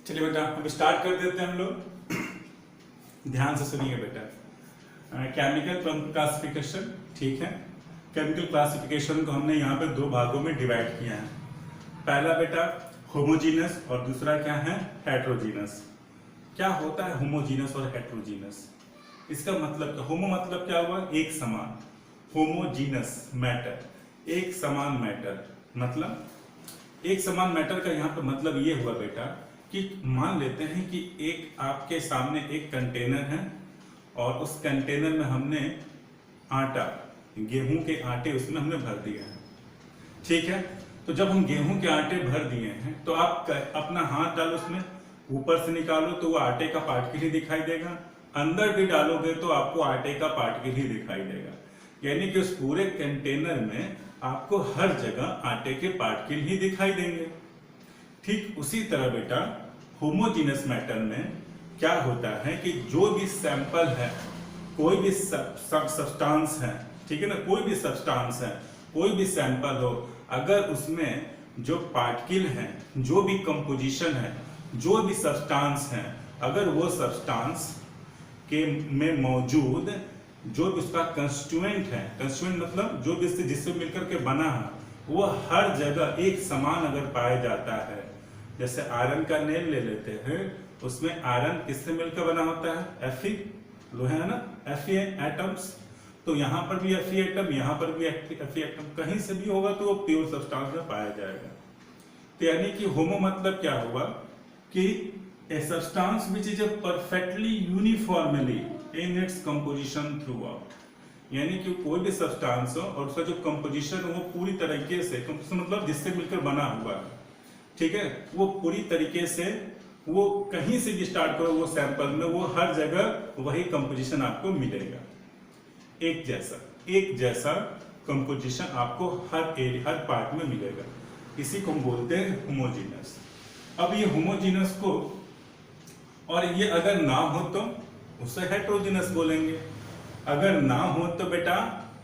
चलिए बेटा हम स्टार्ट कर देते हैं हम लोग। ध्यान से सुनिए बेटा। केमिकल क्लासिफिकेशन, ठीक है। केमिकल क्लासिफिकेशन को हमने यहाँ पे दो भागों में डिवाइड किया है। पहला बेटा होमोजीनस और दूसरा क्या है, हेट्रोजीनस। क्या होता है होमोजीनस और हेट्रोजीनस? इसका मतलब होमो मतलब क्या हुआ, एक समान। होमोजीनस मैटर, एक समान मैटर। मतलब एक समान मैटर का यहाँ पे मतलब ये हुआ बेटा कि मान लेते हैं कि एक आपके सामने एक कंटेनर है और उस कंटेनर में हमने आटा, गेहूं के आटे उसमें हमने भर दिया है, ठीक है। तो जब हम गेहूं के आटे भर दिए हैं तो आप अपना हाथ डालो उसमें, ऊपर से निकालो तो वो आटे का पार्टिकल ही दिखाई देगा, अंदर भी डालोगे तो आपको आटे का पार्टिकल ही दिखाई देगा। यानी कि उस पूरे कंटेनर में आपको हर जगह आटे के पार्टिकल ही दिखाई देंगे। ठीक उसी तरह बेटा होमोजीनस मैटर में क्या होता है कि जो भी सैंपल है, कोई भी सब्सटेंस है, ठीक है ना, कोई भी सब्सटेंस है, कोई भी सैंपल हो, अगर उसमें जो पार्टिकल है, जो भी कंपोजिशन है, जो भी सब्सटेंस है, अगर वो सब्सटेंस के में मौजूद जो भी उसका कंस्टिट्यूएंट है, कंस्टिट्यूएंट मतलब जो भी जिससे मिलकर के बना है, वो हर जगह एक समान अगर पाया जाता है। जैसे आयरन का नेल ले लेते हैं, उसमें आयरन किससे मिलकर बना होता है, Fe, लोहा है ना, Fe एटम्स। तो यहाँ पर भी Fe एटम, यहाँ पर भी Fe एटम, कहीं से भी होगा तो वो प्योर सब्सटेंस में पाया जाएगा। तो यानी कि होमो मतलब क्या हुआ कि a substance which is perfectly uniformly in its composition throughout, यानी कि कोई भी सब्सटेंस हो और उसका जो कंपोजिशन हो वो पूरी तरीके से, कंपोजिशन मतलब जिससे मिलकर बना हुआ है, ठीक है, वो पूरी तरीके से, वो कहीं से भी स्टार्ट करो वो सैंपल में, वो हर जगह वही कंपोजिशन आपको मिलेगा, एक जैसा कंपोजिशन आपको हर पार्ट में मिलेगा। इसी को हम बोलते हैं होमोजीनस। अब ये होमोजीनस को, और ये अगर ना हो तो उसे हेट्रोजीनस बोलेंगे, अगर ना हो तो बेटा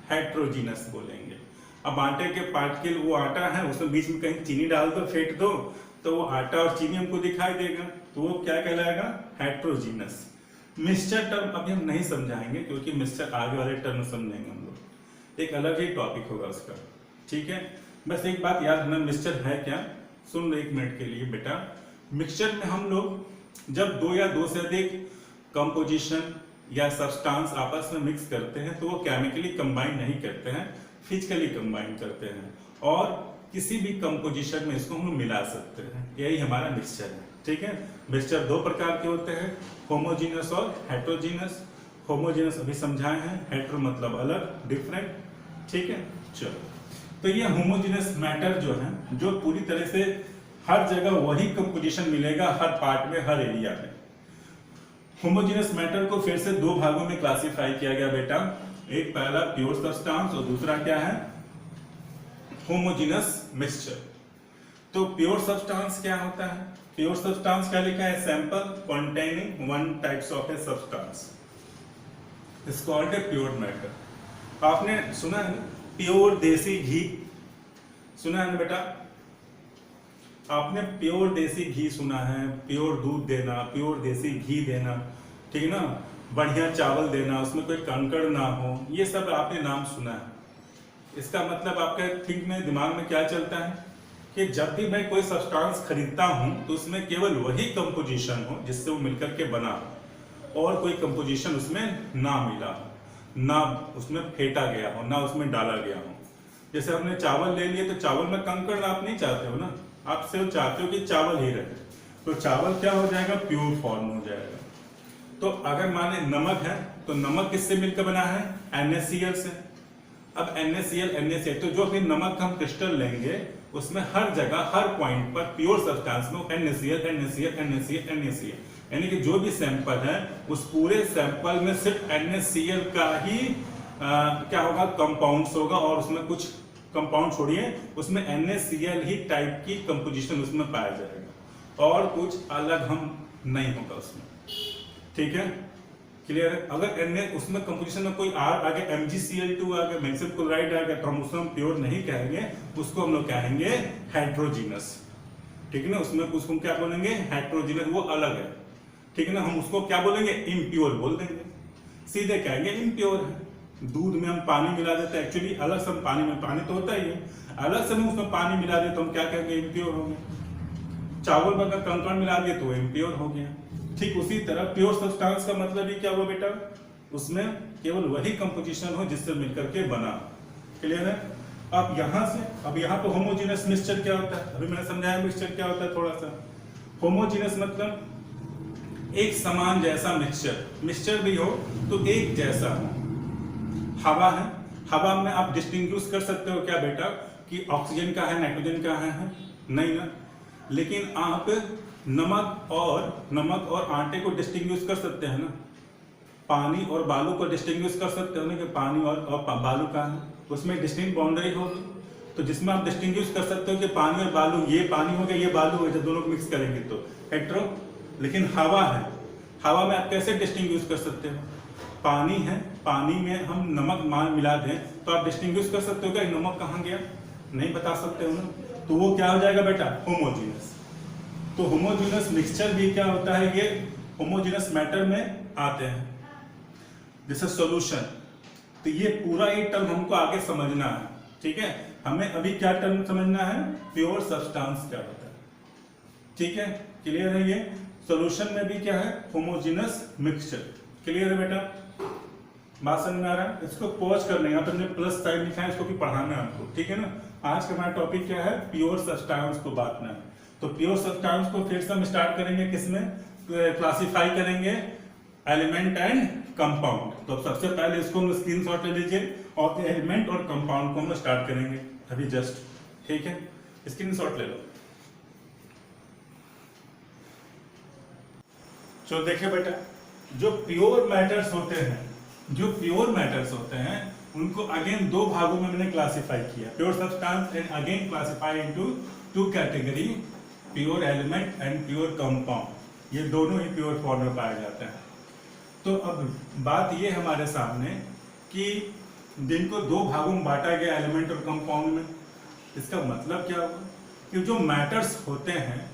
हेट्रोजीनस बोलेंगे। अब आटे के पार्टिकल, वो आटा है, उसमें बीच में कहीं चीनी डाल दो, फेंट दो, तो वो आटा और चीनी हमको दिखाई देगा, तो वो क्या कहलाएगा, हेट्रोजीनस। मिक्सचर टर्म अभी हम नहीं समझाएंगे क्योंकि मिक्सचर आगे वाले टर्म समझेंगे हम लोग, एक अलग ही टॉपिक होगा उसका, ठीक है। बस एक बात याद रखना, मिक्सचर है क्या, सुन लो एक मिनट के लिए बेटा। मिक्सचर में हम लोग जब दो या दो से अधिक कंपोजिशन या सब्सटेंस आपस में मिक्स करते हैं तो वो केमिकली कंबाइन नहीं करते हैं, फिजिकली कंबाइन करते हैं, और किसी भी कंपोजिशन में इसको हम मिला सकते हैं। यही हमारा मिक्सचर है, ठीक है। मिक्सचर दो प्रकार के होते हैं, होमोजीनस और हेट्रोजीनस। होमोजीनस अभी समझाए हैं, हेट्रो मतलब अलग, डिफरेंट, ठीक है। चलो, तो ये होमोजीनस मैटर जो है, जो पूरी तरह से हर जगह वही कंपोजिशन मिलेगा, हर पार्ट में, हर एरिया में। होमोजीनस मैटर को फिर से दो भागों में क्लासिफाई किया गया बेटा, एक पहला प्योर सब्सटेंस और दूसरा क्या है, होमोजीनस मिक्सचर। तो प्योर सब्सटेंस क्या होता है, प्योर सब्सटेंस क्या लिखा है, sample containing one types of a substance is called a pure matter. आपने सुना है प्योर देसी घी, सुना है ना बेटा, आपने प्योर देसी घी सुना है, प्योर दूध देना, प्योर देसी घी देना, ठीक है ना, बढ़िया चावल देना, उसमें कोई कंकड़ ना हो, ये सब आपने नाम सुना है। इसका मतलब आपके थिंक में, दिमाग में क्या चलता है कि जब भी मैं कोई सब्सटेंस खरीदता हूं तो उसमें केवल वही कंपोजिशन हो जिससे वो मिलकर के बना हो, और कोई कंपोजिशन उसमें ना मिला हो, ना उसमें फेंटा गया हो, ना उसमें डाला गया हो। जैसे हमने चावल ले लिए तो चावल में कंकड़ आप नहीं चाहते हो ना, आप सिर्फ चाहते हो कि चावल ही रहे, तो चावल क्या हो जाएगा, प्योर फॉर्म हो जाएगा। तो अगर माने नमक है तो नमक किससे मिलकर बना है, NaCl से। अब NaCl, तो जो भी नमक हम क्रिस्टल लेंगे उसमें हर जगह, हर पॉइंट पर प्योर सब्सटेंस में NaCl, यानी कि जो भी सैंपल है उस पूरे सैंपल में सिर्फ NaCl का ही क्या होगा, कंपाउंड्स होगा, और उसमें कुछ कंपाउंड छोड़िए, उसमें NaCl ही टाइप की कंपोजिशन उसमें पाया जाएगा, और कुछ अलग हम नहीं होगा उसमें, ठीक है, क्लियर है। अगर Na उसमें कंपोजिशन में कोई आर आ गया, MgCl2 आ गया, मैग्नीशियम क्लोराइड आ गया, तो हम उसको प्योर नहीं कहेंगे, उसको हम लोग कहेंगे हेट्रोजीनस। ठीक है ना, उसमें उसको क्या बोलेंगे, हेट्रोजीनियस, वो अलग है, ठीक है ना, हम उसको क्या बोलेंगे, इम्प्योर बोल देंगे, सीधे कहेंगे इम्प्योर है। दूध में हम पानी मिला देते हैं, एक्चुअली अलग से हम पानी में, पानी तो होता ही है, अलग से हम उसमें पानी मिला देते तो हम क्या कहेंगे, इम्प्योर हो गया। चावल में अगर कंकड़ मिला दिए तो इम्प्योर हो गया। ठीक उसी तरह प्योर सब्सटेंस का मतलब ही क्या हुआ बेटा, उसमें केवल वही कंपोजिशन हो जिससे मिलकर के बना। क्लियर है। अब यहाँ से, अब यहाँ पे होमोजेनस मिक्सचर क्या होता है, अभी मैंने समझाया मिक्सचर क्या होता है थोड़ा सा। होमोजेनस मतलब एक समान जैसा मिक्सचर, मिक्सचर भी हो तो एक जैसा हो। हवा है, हवा में आप डिस्टिंग्विश कर सकते हो क्या बेटा कि ऑक्सीजन का है, नाइट्रोजन का है, नहीं ना। लेकिन आप नमक और आटे को डिस्टिंग्विश कर सकते हैं ना, पानी और बालू को डिस्टिंग्विश कर सकते हो ना कि पानी और बालू का है, उसमें डिस्टिंक्ट बाउंड्री होगी। तो जिसमें आप डिस्टिंग्विश कर सकते हो कि पानी और बालू, ये पानी हो गया, ये बालू हो गया, जब दोनों को मिक्स करेंगे तो हेट्रो। लेकिन हवा है, हवा में आप कैसे डिस्टिंग्विश कर सकते हो, पानी है, पानी में हम नमक मिला दें तो आप डिस्टिंग्विश कर सकते हो क्या नमक कहाँ गया, नहीं बता सकते हो ना। तो वो क्या हो जाएगा बेटा, होमोजीनस। तो होमोजीनस मिक्सचर भी क्या होता है, ये होमोजीनस मैटर में आते हैं। जैसे सॉल्यूशन, तो ये पूरा ये टर्म हमको आगे समझना है, ठीक है। हमें अभी क्या टर्म समझना है, प्योर सब्सटेंस क्या होता है, ठीक है, क्लियर है। ये सॉल्यूशन में भी क्या है, होमोजीनस मिक्सचर। क्लियर है बेटा, बात समझ में आ रहा है। इसको पॉज कर लेंगे, यहाँ पे हमने प्लस साइन लिखा है, इसको भी पढ़ाना है आपको, ठीक है ना। आज का हमारा टॉपिक क्या है, प्योर सब्सटेंस को बांटना है। तो प्योर सब्सटेंस को फिर से हम स्टार्ट करेंगे किसमें, क्लासिफाई करेंगे एलिमेंट एंड कंपाउंड। तो सबसे पहले इसको हम स्क्रीनशॉट ले लीजिए और एलिमेंट और कंपाउंड को हम स्टार्ट करेंगे अभी जस्ट, ठीक है, स्क्रीनशॉट ले लो। तो देखिए बेटा, जो प्योर मैटर्स होते हैं, जो प्योर मैटर्स होते हैं उनको अगेन दो भागों में मैंने क्लासिफाई किया, pure substance and again classify into two category, pure element and pure compound. ये दोनों ही प्योर फॉर्म में पाए जाते हैं। तो अब बात ये हमारे सामने कि जिनको दो भागों में बांटा गया एलिमेंट और कंपाउंड में, इसका मतलब क्या होगा कि जो मैटर्स होते हैं,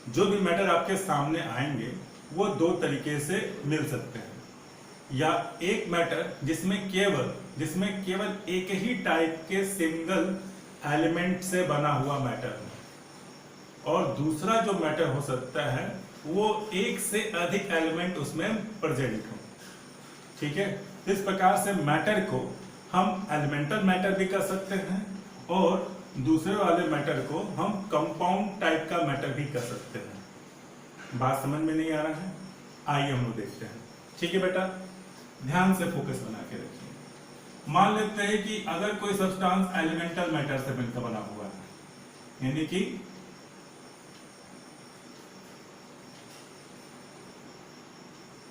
जो भी मैटर आपके सामने आएंगे वो दो तरीके से मिल सकते हैं। या एक मैटर जिसमें केवल एक ही टाइप के सिंगल एलिमेंट से बना हुआ मैटर है, और दूसरा जो मैटर हो सकता है वो एक से अधिक एलिमेंट उसमें प्रेजेंट हो, ठीक है। इस प्रकार से मैटर को हम एलिमेंटल मैटर भी कर सकते हैं और दूसरे वाले मैटर को हम कंपाउंड टाइप का मैटर भी कर सकते हैं। बात समझ में नहीं आ रहा है, आइए हम लोग देखते हैं, ठीक है बेटा, ध्यान से फोकस बना के रखिए। मान लेते हैं कि अगर कोई सब्सटेंस एलिमेंटल मैटर से मिलकर बना हुआ है, यानी कि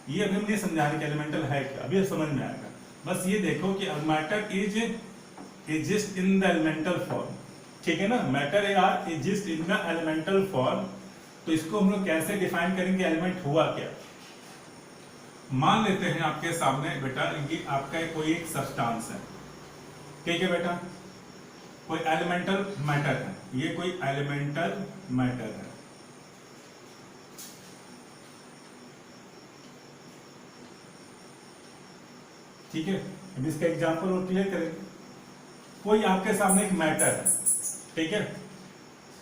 ये अभी हम नहीं समझा रहे कि एलिमेंटल है क्या, अभी समझ में आएगा। बस ये देखो कि matter is exist in the elemental form, ठीक है ना, matter are exist in the elemental form. तो इसको हम लोग कैसे डिफाइन करेंगे, एलिमेंट हुआ क्या। मान लेते हैं आपके सामने बेटा ये आपका कोई एक सब्सटेंस है, ठीक है बेटा, कोई एलिमेंटल मैटर है, ये कोई एलिमेंटल मैटर है, ठीक है। अब इसका एग्जांपल और क्लियर करेंगे। कोई आपके सामने एक मैटर है, ठीक है,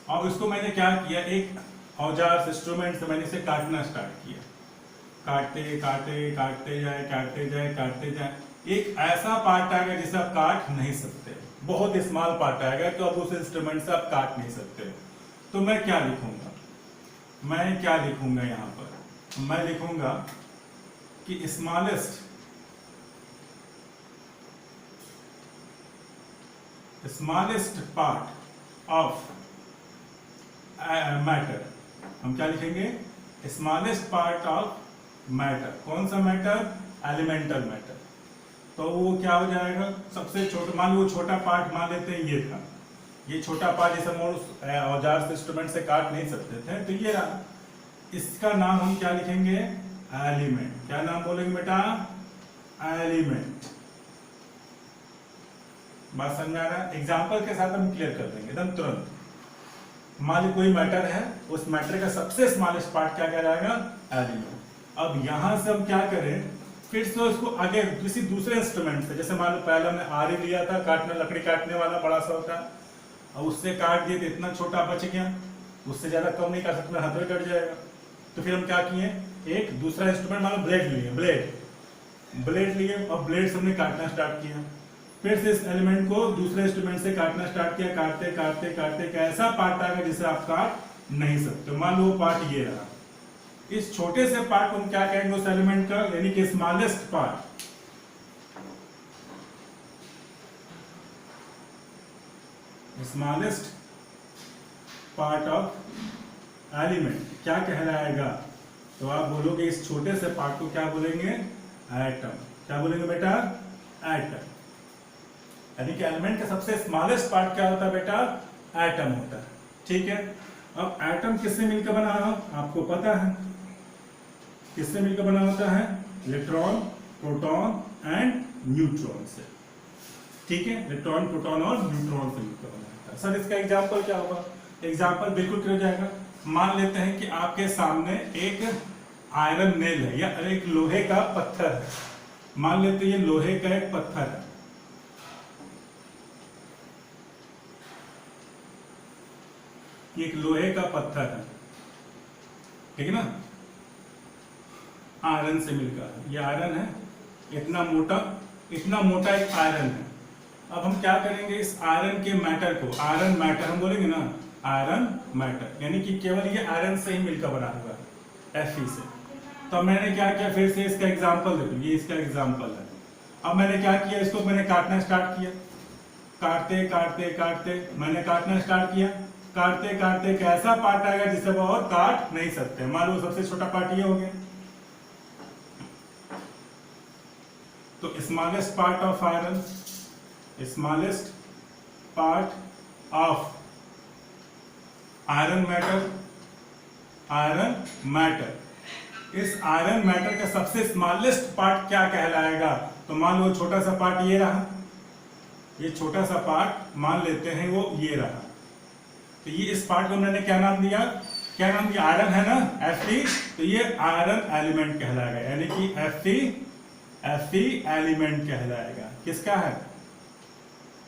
और इसको मैंने क्या किया, एक औजार इंस्ट्रूमेंट से मैंने इसे काटना स्टार्ट किया, काटते जाए, एक ऐसा पार्ट आएगा जिसे आप काट नहीं सकते, बहुत स्मॉल पार्ट आएगा तो अब उस इंस्ट्रूमेंट से आप काट नहीं सकते। तो मैं क्या लिखूंगा, यहाँ पर मैं लिखूंगा कि स्मॉलेस्ट पार्ट ऑफ मैटर, हम क्या लिखेंगे, स्मॉलेस्ट पार्ट ऑफ मैटर। कौन सा मैटर, एलिमेंटल मैटर। तो वो क्या हो जाएगा, सबसे छोटा, मान लो छोटा पार्ट मान लेते हैं ये था, ये छोटा पार्ट जिसे हम औजार से इंस्ट्रूमेंट से काट नहीं सकते थे, तो ये रहा, इसका नाम हम क्या लिखेंगे, एलिमेंट। क्या नाम बोलेंगे बेटा, एलिमेंट। बात समझ में आ रहा है, एग्जाम्पल के साथ हम क्लियर कर देंगे एकदम तुरंत। मान ली कोई मैटर है, उस मैटर का सबसे स्मॉलेस्ट पार्ट क्या कहलाएगा? एलिमेंट। अब यहां से हम क्या करें, फिर से उसको आगे किसी दूसरे इंस्ट्रूमेंट से, जैसे मान लो पहले हमने आरी लिया था, काटने लकड़ी काटने वाला बड़ा सा होता है, और उससे काट दिए तो इतना छोटा बच गया, उससे ज्यादा कम नहीं कर सकते, हाथ में कट जाएगा। तो फिर हम क्या किए, एक दूसरा इंस्ट्रूमेंट मान लो ब्लेड लिए, ब्लेड लिए और ब्लेड से हमने काटना स्टार्ट किया। फिर से इस एलिमेंट को दूसरे इंस्ट्रूमेंट से काटना स्टार्ट किया, काटते काटते काटते कैसा पार्ट आएगा जिसे आप काट नहीं सकते। मान लो वो पार्ट ये रहा, इस छोटे से पार्ट को हम क्या कहेंगे उस एलिमेंट का, यानी कि smallest part. Smallest part of element क्या कहलाएगा? तो आप बोलोगे इस छोटे से पार्ट को क्या बोलेंगे? एटम। क्या बोलेंगे बेटा? एटम। यानी कि एलिमेंट का सबसे स्मॉलेस्ट पार्ट क्या होता है बेटा? एटम होता है। ठीक है, अब एटम किससे मिलकर बना है आपको पता है, किससे मिलकर बना होता है? इलेक्ट्रॉन, प्रोटॉन एंड न्यूट्रॉन से। ठीक है, इलेक्ट्रॉन, प्रोटॉन और न्यूट्रॉन से मिलकर बना होता है। सर इसका एग्जांपल क्या होगा? एग्जांपल बिल्कुल क्लियर हो जाएगा। मान लेते हैं कि आपके सामने एक आयरन नेल है या एक लोहे का पत्थर है। मान लेते हैं ये लोहे का एक पत्थर है, ये एक लोहे का पत्थर है, ठीक है ना, आयरन से मिलकर। ये आयरन है, इतना मोटा एक आयरन है। अब हम क्या करेंगे, इस आयरन के मैटर को, आयरन मैटर हम बोलेंगे ना, आयरन मैटर, यानी कि केवल ये आयरन से ही मिलकर बना हुआ है, Fe से। तो मैंने क्या किया, फिर से इसका एग्जांपल दे दूं, ये इसका एग्जांपल है। अब मैंने क्या किया, इसको मैंने काटना स्टार्ट किया, काटते काटते काटते मैंने काटना स्टार्ट किया, काटते काटते कैसा पार्ट आएगा जिसे वो और काट नहीं सकते। मान लो सबसे छोटा पार्ट ये हो गया। तो smallest part of iron, smallest part of iron matter, इस आयरन मैटर का सबसे स्मॉलेस्ट पार्ट क्या कहलाएगा? तो मान लो छोटा सा पार्ट ये रहा, ये छोटा सा पार्ट मान लेते हैं वो ये रहा। तो ये इस पार्ट को मैंने क्या नाम दिया, आयरन है ना, Fe। तो ये आयरन एलिमेंट कहलाएगा, यानी कि Fe एलिमेंट कहलाएगा। किसका है,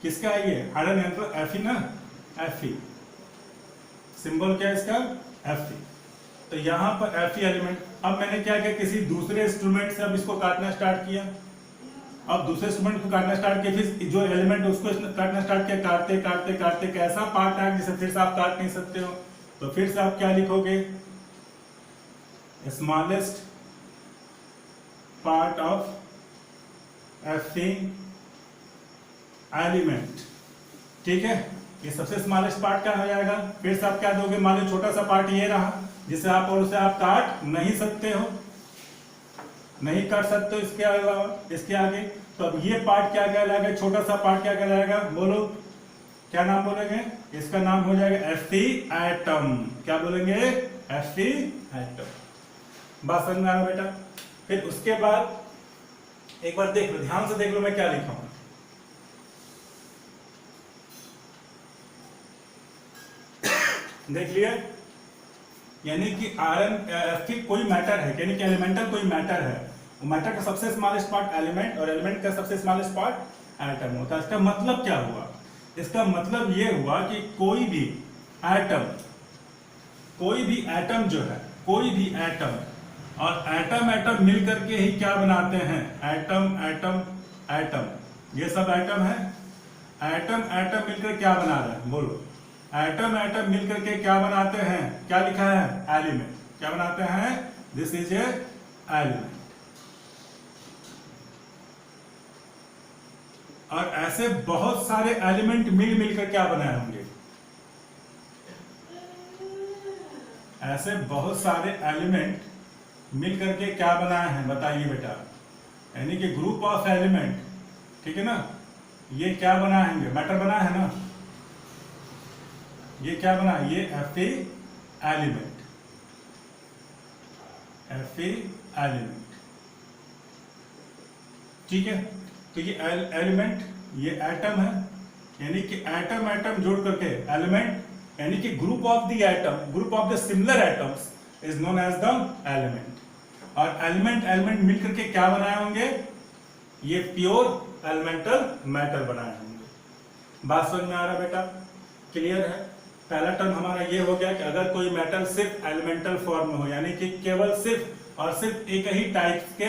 किसका है ये आयरन है, तो Fe ना, Fe। सिंबल क्या है इसका? Fe। तो यहाँ पर Fe एलिमेंट। अब मैंने क्या किया, किसी दूसरे इंस्ट्रूमेंट से अब इसको काटना स्टार्ट किया। अब दूसरे इंस्ट्रूमेंट को काटना स्टार्ट किया, फिर जो एलिमेंट उसको काटना स्टार्ट किया, काटते काटते काटते कैसा पार्ट आया जिसे फिर से आप काट नहीं सकते हो। तो फिर से आप क्या लिखोगे, smallest part of Fe element. ठीक है, ये सबसे स्मॉलेस्ट पार्ट क्या हो जाएगा। फिर से आप क्या दोगे, मान लो छोटा सा पार्ट ये रहा जिसे आप और उसे आप काट नहीं सकते हो, नहीं काट सकते हो इसके अलावा, इसके आगे। तो अब ये पार्ट क्या कहलाएगा, छोटा सा पार्ट क्या कहलाएगा, बोलो क्या नाम बोलेंगे? इसका नाम हो जाएगा Fe एटम। क्या बोलेंगे? Fe atom. बात समझ में आ रहा बेटा? फिर उसके बाद एक बार देख लो, ध्यान से देख लो मैं क्या लिखा हूं। देख लिया, यानी कि आयरन Fe कोई मैटर है, यानी कि एलिमेंटल कोई मैटर है। मैटर का सबसे स्मॉलेस्ट पार्ट एलिमेंट और एलिमेंट का सबसे स्मॉलेस्ट पार्ट एटम होता है। इसका मतलब क्या हुआ? इसका मतलब ये हुआ कि कोई भी एटम जो है, कोई भी एटम और एटम मिल करके ही क्या बनाते हैं, एटम। ये सब एटम है, एटम मिलकर क्या बना रहे हैं, बोलो। एटम मिलकर के क्या बनाते हैं, क्या लिखा है, एलिमेंट। क्या बनाते हैं? This is a element. और ऐसे बहुत सारे एलिमेंट मिलकर क्या बनाए होंगे, ऐसे बहुत सारे एलिमेंट मिलकर के क्या बनाए हैं, बताइए बेटा। यानी कि ग्रुप ऑफ एलिमेंट, ठीक है ना, ये क्या बनाए होंगे, मैटर बना है ना, ये क्या बना, ये Fe एलिमेंट। ठीक है, तो ये एलिमेंट, ये एटम है, यानी कि एटम जोड़ करके एलिमेंट यानी कि group of the atom, group of the similar atoms is known as the element. और एलिमेंट मिलकर के क्या बनाए होंगे, ये प्योर एलिमेंटल मैटर बनाए होंगे। बात समझ में आ रहा बेटा, क्लियर है। पहला टर्म हमारा ये हो गया कि अगर कोई मेटल सिर्फ एलिमेंटल फॉर्म में हो, यानी कि केवल सिर्फ और सिर्फ एक ही टाइप के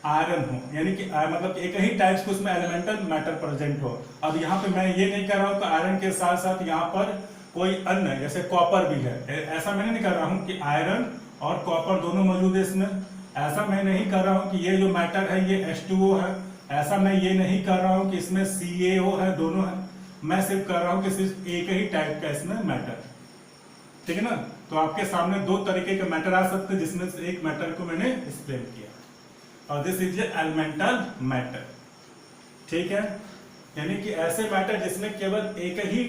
आयरन हो, यानी कि मतलब एक ही टाइप्स के उसमें एलिमेंटल मैटर प्रेजेंट हो। अब यहाँ पे मैं ये नहीं कर रहा हूँ कि आयरन के साथ साथ यहाँ पर कोई अन्य जैसे कॉपर भी है, ऐसा मैंने नहीं कर रहा हूँ कि आयरन और कॉपर दोनों मौजूद है इसमें। ऐसा मैं नहीं कर रहा हूँ कि ये जो मैटर है ये H2O है। ऐसा मैं ये नहीं कर रहा हूँ कि इसमें CaO है, दोनों है। मैं सिर्फ कर रहा हूँ कि सिर्फ एक ही टाइप का इसमें मैटर है, ठीक है ना। तो आपके सामने दो तरीके के मैटर आ सकते हैं, जिसमें से एक मैटर को मैंने एक्सप्लेन किया, और दिस इज एलिमेंटल मैटर, ठीक है। यानी कि ऐसे मैटर जिसमें केवल एक ही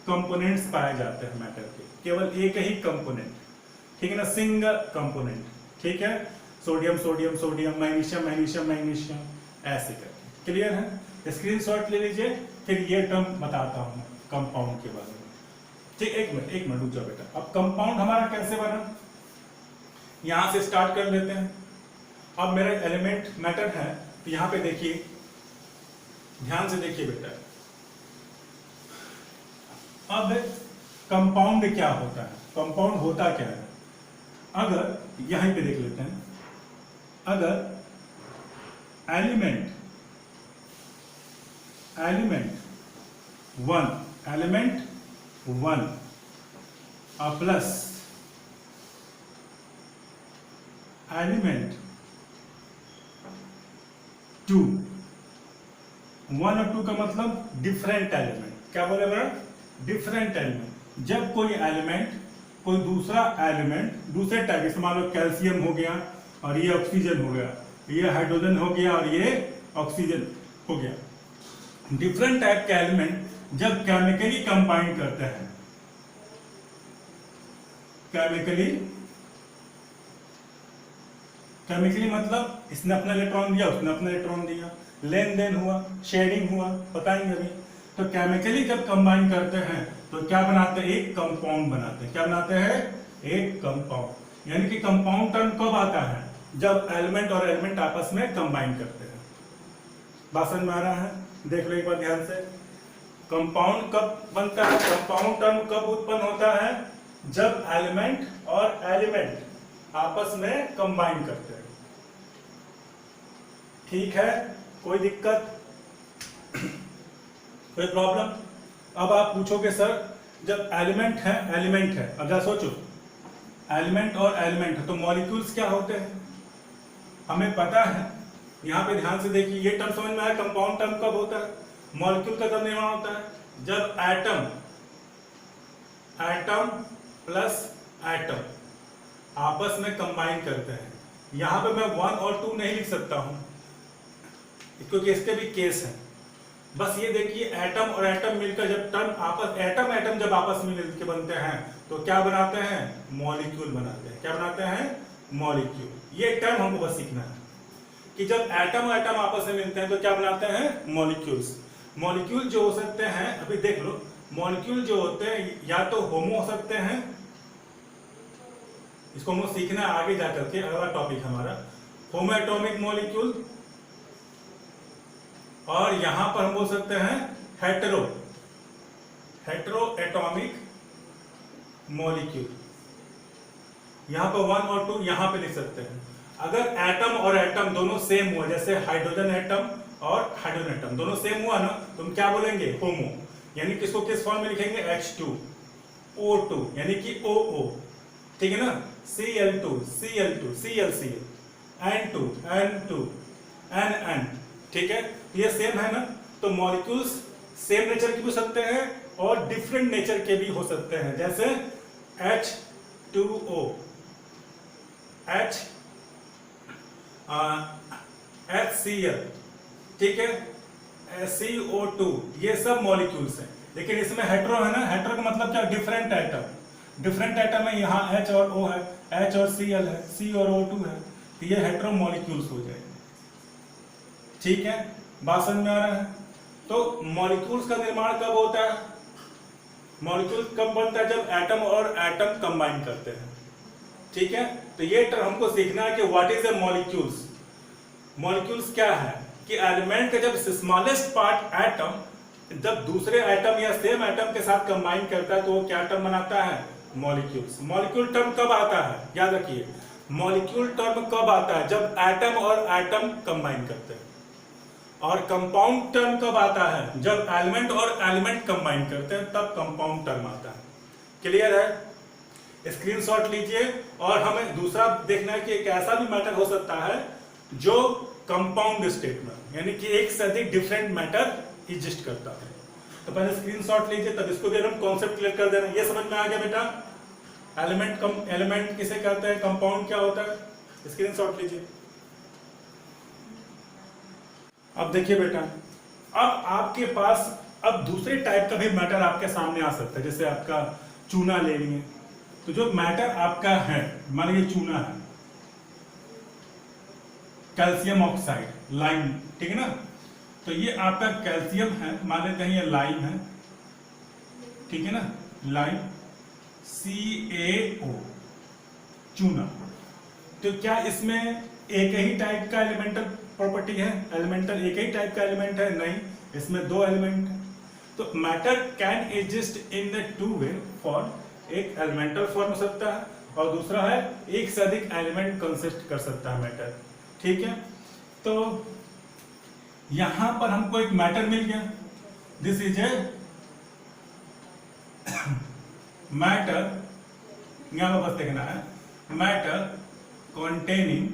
कंपोनेंट्स पाए जाते हैं मैटर के, केवल एक ही कंपोनेंट, ठीक है ना, सिंगल कंपोनेंट, ठीक है। Sodium sodium sodium, magnesium magnesium magnesium, ऐसे करके। क्लियर है, स्क्रीनशॉट ले लीजिए। फिर ये टर्म बताता हूं कंपाउंड के बारे में, ठीक। एक मिनट रुक जाओ बेटा। अब कंपाउंड हमारा कैसे बना, यहां से स्टार्ट कर लेते हैं। अब मेरा एलिमेंट मैटर है, तो यहां पे देखिए, ध्यान से देखिए बेटा। अब कंपाउंड क्या होता है, कंपाउंड होता क्या है। अगर यहीं पे देख लेते हैं, अगर एलिमेंट वन प्लस एलिमेंट 2, 1 और 2 का मतलब डिफरेंट एलिमेंट। क्या बोले बड़ा, डिफरेंट एलिमेंट। जब कोई एलिमेंट कोई दूसरा एलिमेंट दूसरे टाइप, जैसे मान लो कैल्शियम हो गया और ये ऑक्सीजन हो गया, ये हाइड्रोजन हो गया और ये ऑक्सीजन हो गया, डिफरेंट टाइप के एलिमेंट जब केमिकली कंबाइन करते हैं, केमिकली मतलब इसने अपना इलेक्ट्रॉन दिया, उसने अपना इलेक्ट्रॉन दिया, लेन देन हुआ, शेयरिंग हुआ, बताएंगे अभी। तो केमिकली जब कंबाइन करते हैं तो क्या बनाते हैं, एक कंपाउंड बनाते हैं। क्या बनाते हैं, एक कंपाउंड। यानी कि कंपाउंड टर्म कब आता है, जब एलिमेंट और एलिमेंट आपस में कंबाइन करते हैं। बात समझ में आ रहा है, देख लो एक बार ध्यान से। कंपाउंड कब बनता है, कंपाउंड टर्म कब उत्पन्न होता है, जब एलिमेंट और एलिमेंट आपस में कंबाइन करते हैं, ठीक है। कोई दिक्कत, कोई प्रॉब्लम। अब आप पूछोगे सर जब एलिमेंट है, अब जरा सोचो, एलिमेंट और एलिमेंट है तो मॉलिक्यूल्स क्या होते हैं, हमें पता है। यहां पे ध्यान से देखिए, ये टर्म समझ में आया। कंपाउंड टर्म कब होता है, मॉलिक्यूल का तब निर्माण होता है जब एटम प्लस एटम आपस में कंबाइन करते हैं। यहां पे मैं 1 और 2 नहीं लिख सकता हूं, क्योंकि इसके भी केस है। बस ये देखिए, एटम और एटम मिलकर जब एटम जब आपस में मिलकर बनते हैं तो क्या बनाते हैं, मॉलिक्यूल बनाते हैं। क्या बनाते हैं, मॉलिक्यूल। ये टर्म हमको बस सीखना है कि जब एटम और एटम आपस में मिलते हैं तो क्या बनाते हैं, मॉलिक्यूल्स। मॉलिक्यूल जो हो सकते हैं, अभी देख लो, मॉलिक्यूल जो होते हैं या तो होमो हो सकते हैं, इसको हमको सीखना है आगे जाकर के, अगला टॉपिक हमारा होमो एटॉमिक मॉलिक्यूल, और यहां पर हम बोल सकते हैं हेटेरो एटॉमिक मॉलिक्यूल। यहां पर 1 और 2 यहां पे लिख सकते हैं। अगर एटम और एटम दोनों सेम हुआ, जैसे हाइड्रोजन एटम और हाइड्रोजन एटम दोनों सेम हुआ ना, तो हम क्या बोलेंगे, होमो। यानी किसको किस फॉर्म में लिखेंगे, H2O2 यानी कि OO, ठीक है ना, Cl2 Cl2 N2 N, ठीक है। ये सेम है ना, तो मॉलिक्यूल्स सेम नेचर के भी हो सकते हैं और डिफरेंट नेचर के भी हो सकते हैं। जैसे H2O, HCl, ठीक है, CO2, ये सब मॉलिक्यूल्स हैं। लेकिन इसमें हेटेरो है ना, हेटेरो का मतलब क्या, डिफरेंट एटम। डिफरेंट एटम में यहाँ H और O है, H और Cl है, C और O2 है, तो ये हेटेरो मॉलिक्यूल्स हो जाएंगे, ठीक है। बात समझ में आ रहा है। तो मॉलिक्यूल्स का निर्माण कब होता है, मॉलिक्यूल कब बनता है? जब एटम और एटम कंबाइन करते हैं, ठीक है। तो ये टर्म हमको सीखना है कि what is A molecules. Molecules क्या है कि एलिमेंट का जब स्मॉलेस्ट पार्ट एटम जब दूसरे एटम या सेम एटम के साथ कंबाइन करता है तो वो क्या टर्म बनाता है? मॉलिक्यूल्स। मॉलिक्यूल टर्म कब आता है? याद रखिए, मॉलिक्यूल टर्म कब आता है? जब एटम और एटम कंबाइन करते हैं। और कंपाउंड टर्म कब आता है? जब एलिमेंट और एलिमेंट कंबाइन करते हैं, तब कंपाउंड टर्म आता है। क्लियर है? स्क्रीनशॉट लीजिए। और हमें दूसरा देखना है कि एक ऐसा भी मैटर हो सकता है जो कंपाउंड स्टेट में, यानी कि एक से अधिक डिफरेंट मैटर एग्जिस्ट करता है। तो पहले स्क्रीनशॉट लीजिए, तब इसको भी हम कॉन्सेप्ट क्लियर कर दे रहे हैं। ये समझ में आ गया बेटा? एलिमेंट किसे कहते हैं, कंपाउंड क्या होता है? स्क्रीनशॉट लीजिए। अब देखिए बेटा, अब आपके पास अब दूसरे टाइप का भी मैटर आपके सामने आ सकता है। जैसे आपका चूना ले लिए, तो जो मैटर आपका है, मान लीजिए चूना है, कैल्शियम ऑक्साइड, लाइम, ठीक है ना। तो ये आपका कैल्शियम है, मान लेते हैं ये लाइम है, ठीक है ना, लाइम CaO, चूना। तो क्या इसमें एक ही टाइप का एलिमेंटल प्रॉपर्टी है? एलिमेंटल एक ही टाइप का एलिमेंट है? नहीं, इसमें दो एलिमेंट है। तो matter can exist in the two way form, एक एलिमेंटल फॉर्म हो सकता है और दूसरा है एक से अधिक एलिमेंट कंसिस्ट कर सकता है मैटर, ठीक है। तो यहां पर हमको एक मैटर मिल गया, दिस इज ए मैटर, यहां पर बस देखना है, matter containing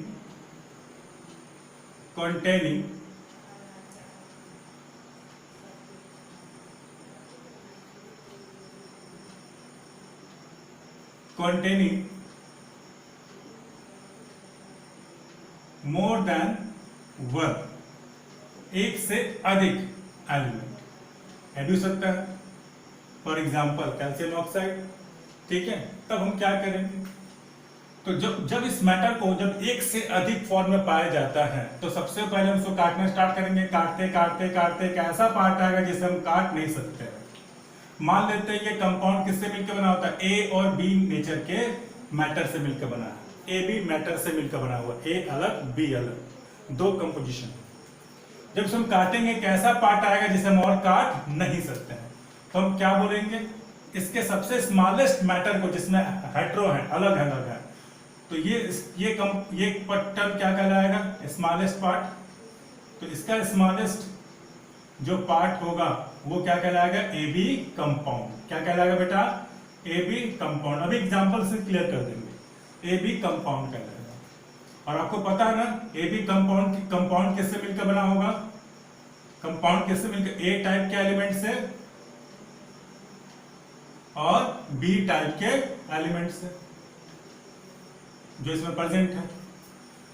more than one, एक से अधिक एलिमेंट है भी सकता है, फॉर एग्जाम्पल कैल्शियम ऑक्साइड, ठीक है। तब हम क्या करेंगे? तो जब इस मैटर को जब एक से अधिक फॉर्म में पाया जाता है तो सबसे पहले हम उसको काटना स्टार्ट करेंगे। काटते काटते काटते एक ऐसा पार्ट आएगा जिसे हम काट नहीं सकते हैं। मान लेते हैं ये कंपाउंड किससे मिलकर बना होता है? ए और बी नेचर के मैटर से मिलकर बना है। ए बी मैटर से मिलकर बना हुआ, ए अलग बी अलग, दो कंपोजिशन। जब हम काटेंगे एक ऐसा पार्ट आएगा जिसे हम और काट नहीं सकते हैं, तो हम क्या बोलेंगे? इसके सबसे स्मॉलेस्ट मैटर को, जिसमें हेट्रो है, अलग है, तो ये टर्म क्या कहलाएगा? Smallest part. तो इसका स्मॉलेस्ट जो पार्ट होगा वो क्या कहलाएगा? A B compound. क्या कहलाएगा बेटा? A B compound. अभी एग्जांपल से क्लियर कर देंगे। ए बी कंपाउंड कहलाएगा। और आपको पता है ना, ए बी कंपाउंड किससे मिलकर बना होगा? कंपाउंड किससे मिलकर? ए टाइप के एलिमेंट से और बी टाइप के एलिमेंट से, जो इसमें प्रेजेंट है।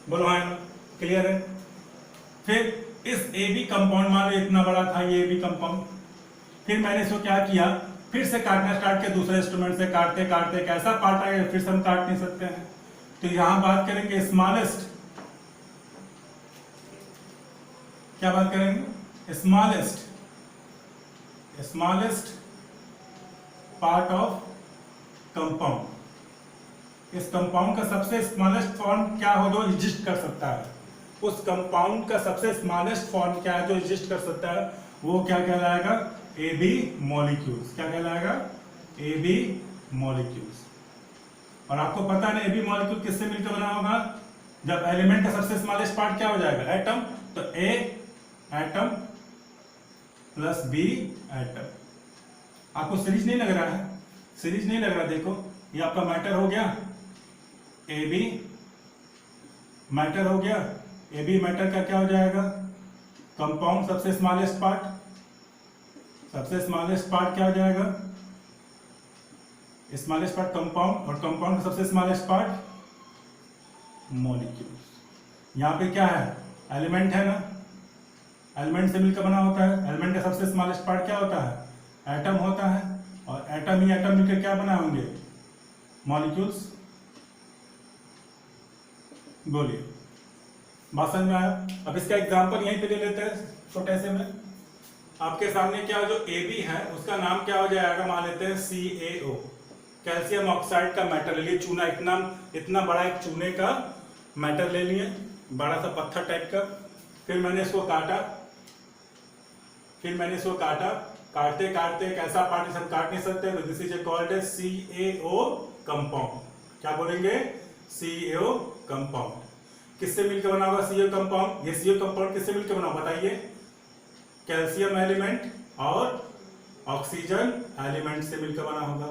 बोलो हाँ, क्लियर है? फिर इस ए बी कंपाउंड, मान लो इतना बड़ा था ये ए बी कंपाउंड, फिर मैंने इसको क्या किया? फिर से काटना स्टार्ट किया दूसरे इंस्ट्रूमेंट से। काटते काटते कैसा पार्ट आएगा फिर से हम काट नहीं सकते हैं। तो यहां बात करेंगे स्मॉलेस्ट, क्या बात करेंगे? Smallest part of compound. इस कंपाउंड का सबसे स्मॉलेस्ट फॉर्म क्या हो जो एग्जिस्ट कर सकता है? उस कंपाउंड का सबसे स्मॉलेस्ट फॉर्म क्या है जो एग्जिस्ट कर सकता है? वो क्या कहलाएगा? A B molecules. क्या कहलाएगा? A B molecules. और आपको पता है ए बी मॉलिक्यूल किससे मिलकर बना होगा? जब एलिमेंट का सबसे स्मॉलेस्ट पार्ट क्या हो जाएगा? एटम। तो ए एटम प्लस बी एटम। आपको सीरीज नहीं लग रहा है? सीरीज नहीं लग रहा, देखो ये आपका मैटर हो गया, ए बी मैटर हो गया। ए बी मैटर का क्या हो जाएगा? कंपाउंड सबसे स्मॉलेस्ट पार्ट। सबसे स्मॉलेस्ट पार्ट क्या हो जाएगा? स्मॉलेस्ट पार्ट कंपाउंड, और कंपाउंड का सबसे स्मॉलेस्ट पार्ट मॉलिक्यूल्स। यहां पे क्या है? एलिमेंट है ना, एलिमेंट से मिलकर बना होता है। एलिमेंट का सबसे स्मॉलेस्ट पार्ट क्या होता है? एटम होता है। और एटम ही एटम मिलकर क्या बना होंगे? मॉलिक्यूल्स। बोलिए, बात समझ में आया? अब इसका एग्जांपल यहीं पे ले लेते हैं छोटे से में। आपके सामने क्या जो AB है उसका नाम क्या हो जाएगा, मान लेते हैं CaO, कैल्शियम ऑक्साइड का मेटल ले लिए। चूना, इतना इतना बड़ा एक चूने का मेटल ले लिए, बड़ा सा पत्थर टाइप का। फिर मैंने इसको काटा, काटते काटते एक ऐसा पार्ट हम काट नहीं सकते, तो this is called a CaO compound. क्या बोलेंगे, CaO कंपाउंड। किससे मिलकर बना होगा CO कंपाउंड? ये CO कंपाउंड किससे मिलकर बना होगा बताइए? कैल्शियम एलिमेंट और ऑक्सीजन एलिमेंट से मिलकर बना होगा।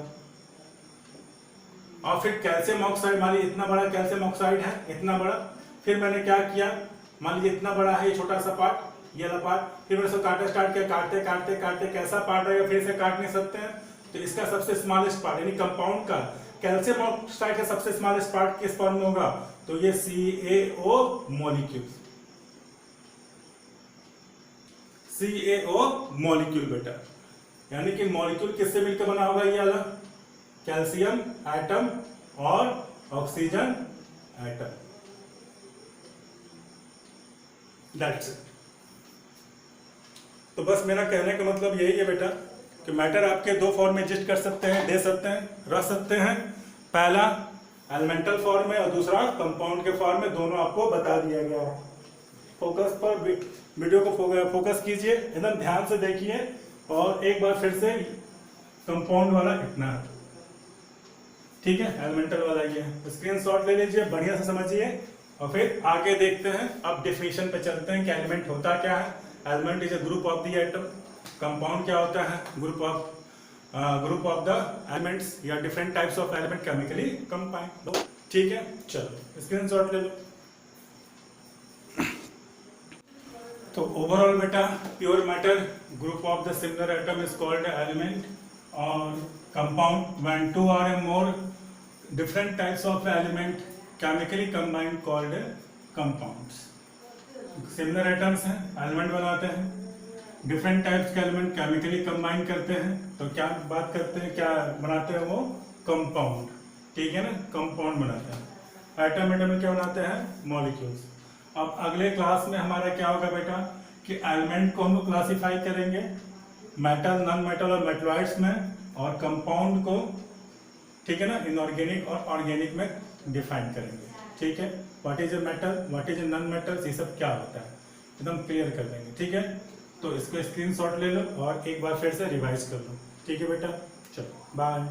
और फिर कैल्शियम ऑक्साइड, मान लीजिए इतना बड़ा कैल्शियम ऑक्साइड है, इतना बड़ा। फिर मैंने क्या किया, मान लीजिए इतना बड़ा है ये छोटा सा पार्ट, ये वाला पार्ट। फिर मैंने इसको काटा स्टार्ट किया, काटते काटते काटते कैसा पार्ट रहेगा, फिर से काट नहीं सकते हैं, तो इसका सबसे स्मॉलेस्ट पार्ट यानी कंपाउंड का कैल्शियम ऑक्साइड का सबसे स्मॉलेस्ट पार्ट किस फॉर्म में होगा, तो ये CaO मॉलिक्यूल। CaO मॉलिक्यूल बेटा, यानी कि मॉलिक्यूल किससे मिलकर बना होगा, ये वाला कैल्शियम एटम और ऑक्सीजन एटम। That's it. तो बस मेरा कहने का मतलब यही है बेटा कि मैटर आपके दो फॉर्म में एग्जिस्ट कर सकते हैं, दे सकते हैं, रख सकते हैं। पहला एलिमेंटल फॉर्म में और दूसरा कंपाउंड के फॉर्म में, दोनों आपको बता दिया गया है। फोकस पर वीडियो को फोकस कीजिए, एकदम ध्यान से देखिए, और एक बार फिर से कंपाउंड वाला इतना है, ठीक है, एलिमेंटल वाला ये है। स्क्रीनशॉट ले लीजिए, बढ़िया से समझिए, और फिर आगे देखते हैं। अब डेफिनेशन पे चलते हैं कि एलिमेंट होता क्या है। Element is a group of the atom. Compound क्या होता है, ग्रुप ऑफ द एलिमेंट्स या different types of element chemically combined. ठीक है, चलो स्क्रीनशॉट ले लो। तो ओवरऑल बेटा, pure matter group of the similar atom is called element, और कंपाउंड व्हेन टू और मोर different types of element chemically combined called compounds। similar atoms हैं, element बनाते हैं, different types के element chemically combine करते हैं, तो क्या बात करते हैं, क्या बनाते हैं वो, compound। ठीक है ना, compound बनाते हैं। atom में क्या बनाते हैं, molecules। अब अगले क्लास में हमारा क्या होगा बेटा कि element को हम क्लासीफाई करेंगे मेटल, नॉन मेटल और मेटलॉइड्स में, और कंपाउंड को, ठीक है ना, इनऑर्गेनिक और ऑर्गेनिक में डिफाइन करेंगे। ठीक है, what is a metal, what is a non metal, ये सब क्या होता है एकदम क्लियर कर देंगे। ठीक है, तो इसको स्क्रीनशॉट ले लो और एक बार फिर से रिवाइज कर लो। ठीक है बेटा, चलो बाय।